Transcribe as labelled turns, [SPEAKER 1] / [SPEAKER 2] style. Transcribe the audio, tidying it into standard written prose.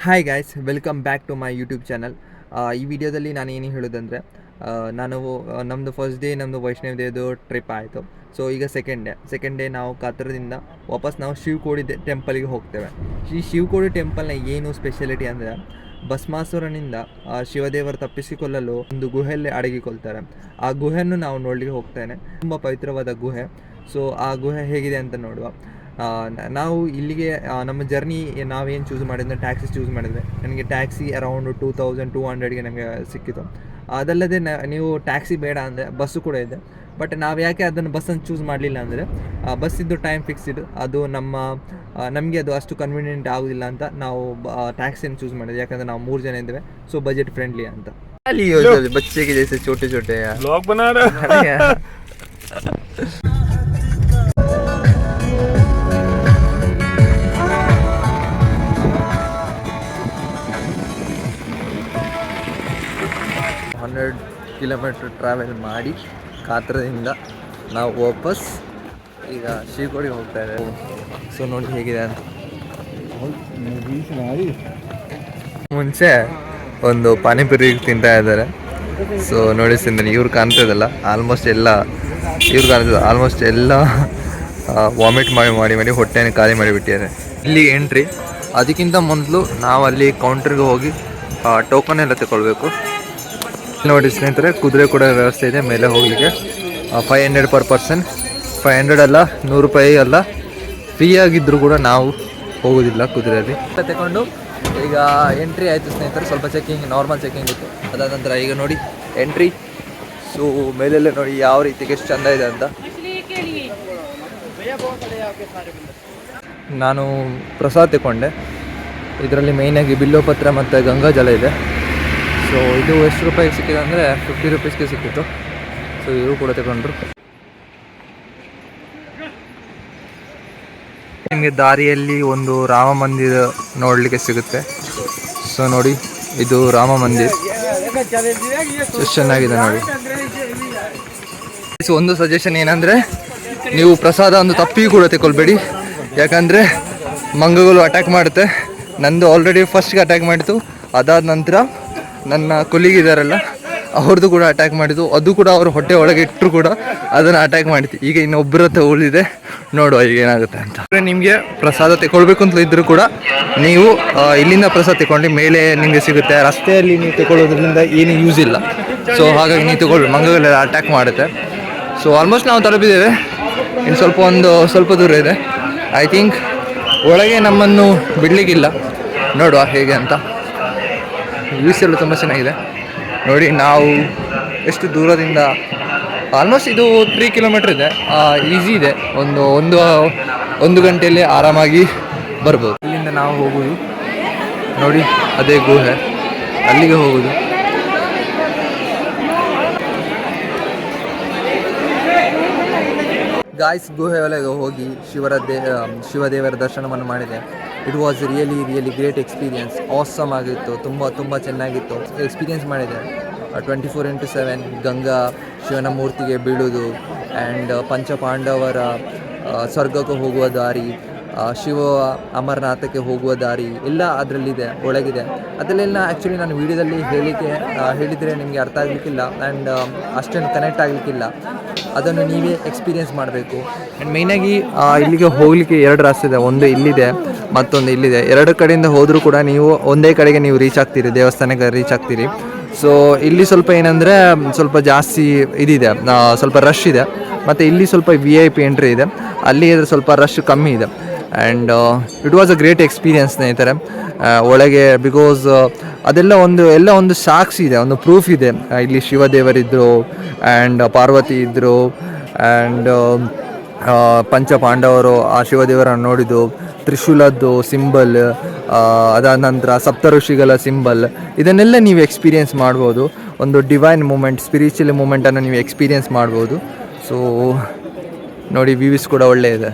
[SPEAKER 1] Hi guys, welcome back to my YouTube channel. ಈ ವಿಡಿಯೋದಲ್ಲಿ ನಾನು ಏನು ಹೇಳೋದಂದರೆ, ನಾನು ನಮ್ಮದು ಫಸ್ಟ್ ಡೇ ನಮ್ಮದು ವೈಷ್ಣವ ದೇವದು ಟ್ರಿಪ್ ಆಯಿತು. ಸೊ ಈಗ ಸೆಕೆಂಡ್ ಡೇ ನಾವು ಕಾತ್ರದಿಂದ ವಾಪಸ್ ನಾವು ಶಿವಕೋಡಿ ಟೆಂಪಲ್ಗೆ ಹೋಗ್ತೇವೆ. ಈ ಶಿವಕೋಡಿ ಟೆಂಪಲ್ನ ಏನು ಸ್ಪೆಷಾಲಿಟಿ ಅಂದರೆ, ಭಸ್ಮಾಸುರನಿಂದ ಶಿವದೇವರು ತಪ್ಪಿಸಿಕೊಳ್ಳಲು ಒಂದು ಗುಹೆಯಲ್ಲಿ ಅಡಗಿಕೊಳ್ತಾರೆ. ಆ ಗುಹೆಯನ್ನು ನಾವು ನೋಡಲಿಕ್ಕೆ ಹೋಗ್ತೇನೆ. ತುಂಬ ಪವಿತ್ರವಾದ ಗುಹೆ. ಸೊ ಆ ಗುಹೆ ಹೇಗಿದೆ ಅಂತ ನೋಡುವ. ನಾವು ಇಲ್ಲಿಗೆ ನಮ್ಮ ಜರ್ನಿ ನಾವೇನು ಚೂಸ್ ಮಾಡಿದ್ರೆ ಟ್ಯಾಕ್ಸಿ ಚೂಸ್ ಮಾಡಿದ್ವಿ. ನನಗೆ ಟ್ಯಾಕ್ಸಿ ಅರೌಂಡ್ 2200ಗೆ ನಮಗೆ ಸಿಕ್ಕಿತು. ಅದಲ್ಲದೆ ನೀವು ಟ್ಯಾಕ್ಸಿ ಬೇಡ ಅಂದರೆ ಬಸ್ಸು ಕೂಡ ಇದೆ. ಬಟ್ ನಾವು ಯಾಕೆ ಅದನ್ನು ಬಸ್ಸನ್ನು ಚೂಸ್ ಮಾಡಲಿಲ್ಲ ಅಂದರೆ, ಬಸ್ಸಿದ್ದು ಟೈಮ್ ಫಿಕ್ಸ್ಡ್, ಅದು ನಮಗೆ ಅದು ಅಷ್ಟು ಕನ್ವೀನಿಯೆಂಟ್ ಆಗೋದಿಲ್ಲ ಅಂತ ನಾವು ಟ್ಯಾಕ್ಸಿಯನ್ನು ಚೂಸ್ ಮಾಡಿದ್ವಿ. ಯಾಕಂದರೆ ನಾವು 3 ಜನ ಇದ್ದೇವೆ, ಸೊ ಬಜೆಟ್ ಫ್ರೆಂಡ್ಲಿ ಅಂತ. ಅಲ್ಲಿ ಬಚ್ಚೆಗೆ ಜೈಸೆ छोटे छोटे
[SPEAKER 2] ब्लॉग बना रहा है।
[SPEAKER 1] 100 ಕಿಲೋಮೀಟ್ರ್ ಟ್ರಾವೆಲ್ ಮಾಡಿ ಕಾತ್ರದಿಂದ ನಾವು ವಾಪಸ್ ಈಗ ಶಿವಕೋಡಿಗೆ ಹೋಗ್ತಾ ಇದ್ದೇವೆ. ಸೊ ನೋಡಿ ಹೇಗಿದೆ ಅಂತ. ಮುಂಚೆ ಒಂದು ಪಾನಿಪುರಿ ತಿಂತಾ ಇದ್ದಾರೆ. ಸೊ ನೋಡಿ ಸಿಂದನೆ ಇವ್ರು ಕಾಣ್ತದಲ್ಲ, ಆಲ್ಮೋಸ್ಟ್ ಎಲ್ಲ ವಾಮಿಟ್ ಮಾಡಿ ಹೊಟ್ಟೆನ ಖಾಲಿ ಮಾಡಿಬಿಟ್ಟಿದ್ದಾರೆ. ಇಲ್ಲಿ ಎಂಟ್ರಿ. ಅದಕ್ಕಿಂತ ಮೊದಲು ನಾವು ಅಲ್ಲಿ ಕೌಂಟ್ರಿಗೆ ಹೋಗಿ ಟೋಕನ್ ಎಲ್ಲ ತಗೊಳ್ಬೇಕು. ನೋಡಿ ಸ್ನೇಹಿತರೆ, ಕುದುರೆ ಕೂಡ ವ್ಯವಸ್ಥೆ ಇದೆ ಮೇಲೆ ಹೋಗಲಿಕ್ಕೆ. 500 ಪರ್ ಪರ್ಸನ್. 500 ಅಲ್ಲ, 100 ರೂಪಾಯಿ ಅಲ್ಲ, ಫ್ರೀ ಆಗಿದ್ದರೂ ಕೂಡ ನಾವು ಹೋಗೋದಿಲ್ಲ ಕುದುರೆಯಲ್ಲಿ. ತಗೊಂಡು ಈಗ ಎಂಟ್ರಿ ಆಯಿತು ಸ್ನೇಹಿತರೆ. ಸ್ವಲ್ಪ ಚೆಕಿಂಗ್, ನಾರ್ಮಲ್ ಚೆಕಿಂಗ್ ಇತ್ತು. ಅದಾದ ನಂತರ ಈಗ ನೋಡಿ ಎಂಟ್ರಿ. ಸೊ ಮೇಲೆಲ್ಲ ನೋಡಿ ಯಾವ ರೀತಿಗೆ ಎಷ್ಟು ಚೆಂದ ಇದೆ ಅಂತ. ನಾನು ಪ್ರಸಾದ ತಗೊಂಡೆ. ಇದರಲ್ಲಿ ಮೇಯ್ನಾಗಿ ಬಿಲ್ಲೋಪತ್ರ ಮತ್ತು ಗಂಗಾ ಜಲ ಇದೆ. ಸೊ ಇದು ಎಷ್ಟು ರೂಪಾಯಿಗೆ ಸಿಕ್ಕಿದೆ ಅಂದರೆ 50 ರೂಪೀಸ್ಗೆ ಸಿಕ್ಕಿತ್ತು. ಸೊ ಇವರು ಕೂಡ ತಗೊಂಡ್ರು. ನಿಮಗೆ ದಾರಿಯಲ್ಲಿ ಒಂದು ರಾಮ ಮಂದಿರ ನೋಡಲಿಕ್ಕೆ ಸಿಗುತ್ತೆ. ಸೊ ನೋಡಿ, ಇದು ರಾಮ ಮಂದಿರ ಎಷ್ಟು ಚೆನ್ನಾಗಿದೆ ನೋಡಿ. ಒಂದು ಸಜೆಷನ್ ಏನಂದರೆ, ನೀವು ಪ್ರಸಾದ ಒಂದು ತಪ್ಪಿಗೂ ಕೂಡ ತಗೊಳ್ಬೇಡಿ. ಯಾಕಂದರೆ ಮಂಗಗಳು ಅಟ್ಯಾಕ್ ಮಾಡುತ್ತೆ. ನಂದು ಆಲ್ರೆಡಿ ಫಸ್ಟ್ಗೆ ಅಟ್ಯಾಕ್ ಮಾಡಿತು. ಅದಾದ ನಂತರ ನನ್ನ ಕೊಲ್ಲಿಗಿದ್ದಾರಲ್ಲ, ಅವ್ರದ್ದು ಕೂಡ ಅಟ್ಯಾಕ್ ಮಾಡಿದ್ದು. ಅದು ಕೂಡ ಅವರು ಹೊಟ್ಟೆ ಒಳಗೆ ಇಟ್ಟರು ಕೂಡ ಅದನ್ನು ಅಟ್ಯಾಕ್ ಮಾಡಿತ್ತು. ಈಗ ಇನ್ನೊಬ್ಬರ ಹತ್ರ ಉಳಿದಿದೆ, ನೋಡುವ ಈಗ ಏನಾಗುತ್ತೆ ಅಂತ. ನಿಮಗೆ ಪ್ರಸಾದ ತಗೊಳ್ಬೇಕು ಅಂತ ಇದ್ದರೂ ಕೂಡ ನೀವು ಇಲ್ಲಿಂದ ಪ್ರಸಾದ ತಗೊಂಡು ಮೇಲೆ ನಿಮಗೆ ಸಿಗುತ್ತೆ. ರಸ್ತೆಯಲ್ಲಿ ನೀವು ತಗೊಳ್ಳೋದ್ರಿಂದ ಏನು ಯೂಸ್ ಇಲ್ಲ. ಸೊ ಹಾಗಾಗಿ ನೀವು ತಗೊಳ್ಬೇಕು, ಮಂಗಗಳೆಲ್ಲ ಅಟ್ಯಾಕ್ ಮಾಡುತ್ತೆ. ಸೊ ಆಲ್ಮೋಸ್ಟ್ ನಾವು ತಲುಪಿದ್ದೇವೆ. ಇನ್ನು ಸ್ವಲ್ಪ ದೂರ ಇದೆ. ಐ ಥಿಂಕ್ ಒಳಗೆ ನಮ್ಮನ್ನು ಬಿಡಲಿಕ್ಕಿಲ್ಲ. ನೋಡುವ ಹೇಗೆ ಅಂತ. ವ್ಯೂಸ್ ಎಲ್ಲ ತುಂಬ ಚೆನ್ನಾಗಿದೆ ನೋಡಿ. ನಾವು ಎಷ್ಟು ದೂರದಿಂದ, ಆಲ್ಮೋಸ್ಟ್ ಇದು 3 ಕಿಲೋಮೀಟ್ರ್ ಇದೆ. ಈಸಿ ಇದೆ. ಒಂದು ಗಂಟೆಯಲ್ಲಿ ಆರಾಮಾಗಿ ಬರ್ಬೋದು. ಇಲ್ಲಿಂದ ನಾವು ಹೋಗೋದು ನೋಡಿ, ಅದೇ ಗುಹೆ, ಅಲ್ಲಿಗೆ ಹೋಗೋದು. ಗಾಯ್ಸ್, ಗುಹೆ ಒಳಗೆ ಹೋಗಿ ಶಿವದೇವರ ದರ್ಶನವನ್ನು ಮಾಡಿದೆ. It was really great experience. Awesome ಆಗಿತ್ತು. ತುಂಬ ಚೆನ್ನಾಗಿತ್ತು. ಎಕ್ಸ್ಪೀರಿಯನ್ಸ್ ಮಾಡಿದೆ. 24x7 ಗಂಗಾ ಶಿವನ ಮೂರ್ತಿಗೆ ಬೀಳೋದು, ಆ್ಯಂಡ್ ಪಂಚಪಾಂಡವರ ಸ್ವರ್ಗಕ್ಕೆ ಹೋಗುವ ದಾರಿ, ಶಿವ ಅಮರನಾಥಕ್ಕೆ ಹೋಗುವ ದಾರಿ ಎಲ್ಲ ಅದರಲ್ಲಿದೆ, ಒಳಗಿದೆ. ಅದರಲ್ಲೆಲ್ಲ ಆ್ಯಕ್ಚುಲಿ ನಾನು ವೀಡಿಯೋದಲ್ಲಿ ಹೇಳಿದರೆ ನಿಮಗೆ ಅರ್ಥ ಆಗಲಿಕ್ಕಿಲ್ಲ, ಆ್ಯಂಡ್ ಅಷ್ಟೊಂದು ಕನೆಕ್ಟ್ ಆಗಲಿಕ್ಕಿಲ್ಲ. ಅದನ್ನು ನೀವೇ ಎಕ್ಸ್ಪೀರಿಯೆನ್ಸ್ ಮಾಡಬೇಕು. ಆ್ಯಂಡ್ ಮೇಯ್ನಾಗಿ ಇಲ್ಲಿಗೆ ಹೋಗಲಿಕ್ಕೆ 2 ರಸ್ತೆ ಇದೆ. ಒಂದು ಇಲ್ಲಿದೆ, ಮತ್ತೊಂದು ಇಲ್ಲಿದೆ. 2 ಕಡೆಯಿಂದ ಹೋದರೂ ಕೂಡ ನೀವು ಒಂದೇ ಕಡೆಗೆ ನೀವು ರೀಚ್ ಆಗ್ತೀರಿ, ದೇವಸ್ಥಾನಕ್ಕೆ ರೀಚ್ ಆಗ್ತೀರಿ. ಸೊ ಇಲ್ಲಿ ಸ್ವಲ್ಪ ಏನಂದರೆ, ಸ್ವಲ್ಪ ಜಾಸ್ತಿ ಇದಿದೆ, ಸ್ವಲ್ಪ ರಶ್ ಇದೆ. ಮತ್ತು ಇಲ್ಲಿ ಸ್ವಲ್ಪ VIP ಎಂಟ್ರಿ ಇದೆ, ಅಲ್ಲಿ ಸ್ವಲ್ಪ ರಶ್ ಕಮ್ಮಿ ಇದೆ. And it was a great experience ಸ್ನೇಹಿತರೆ. ಒಳಗೆ ಬಿಕಾಸ್ ಅದೆಲ್ಲ ಒಂದು ಸಾಕ್ಷಿ ಇದೆ, ಒಂದು ಪ್ರೂಫ್ ಇದೆ. ಇಲ್ಲಿ ಶಿವದೇವರಿದ್ದರು, ಆ್ಯಂಡ್ ಪಾರ್ವತಿ ಇದ್ದರು, ಆ್ಯಂಡ್ ಪಂಚಪಾಂಡವರು ಆ ಶಿವದೇವರನ್ನು ನೋಡಿದ್ದು, ತ್ರಿಶೂಲದ್ದು ಸಿಂಬಲ್, ಅದಾದ ನಂತರ ಸಪ್ತ ಋಷಿಗಳ ಸಿಂಬಲ್, ಇದನ್ನೆಲ್ಲ ನೀವು ಎಕ್ಸ್ಪೀರಿಯೆನ್ಸ್ ಮಾಡ್ಬೋದು. ಒಂದು ಡಿವೈನ್ ಮೂಮೆಂಟ್, ಸ್ಪಿರಿಚುವಲ್ ಮೂಮೆಂಟನ್ನು ನೀವು ಎಕ್ಸ್ಪೀರಿಯೆನ್ಸ್ ಮಾಡ್ಬೋದು. ಸೊ ನೋಡಿ, ವ್ಯೂಸ್ ಕೂಡ ಒಳ್ಳೆಯ ಇದೆ.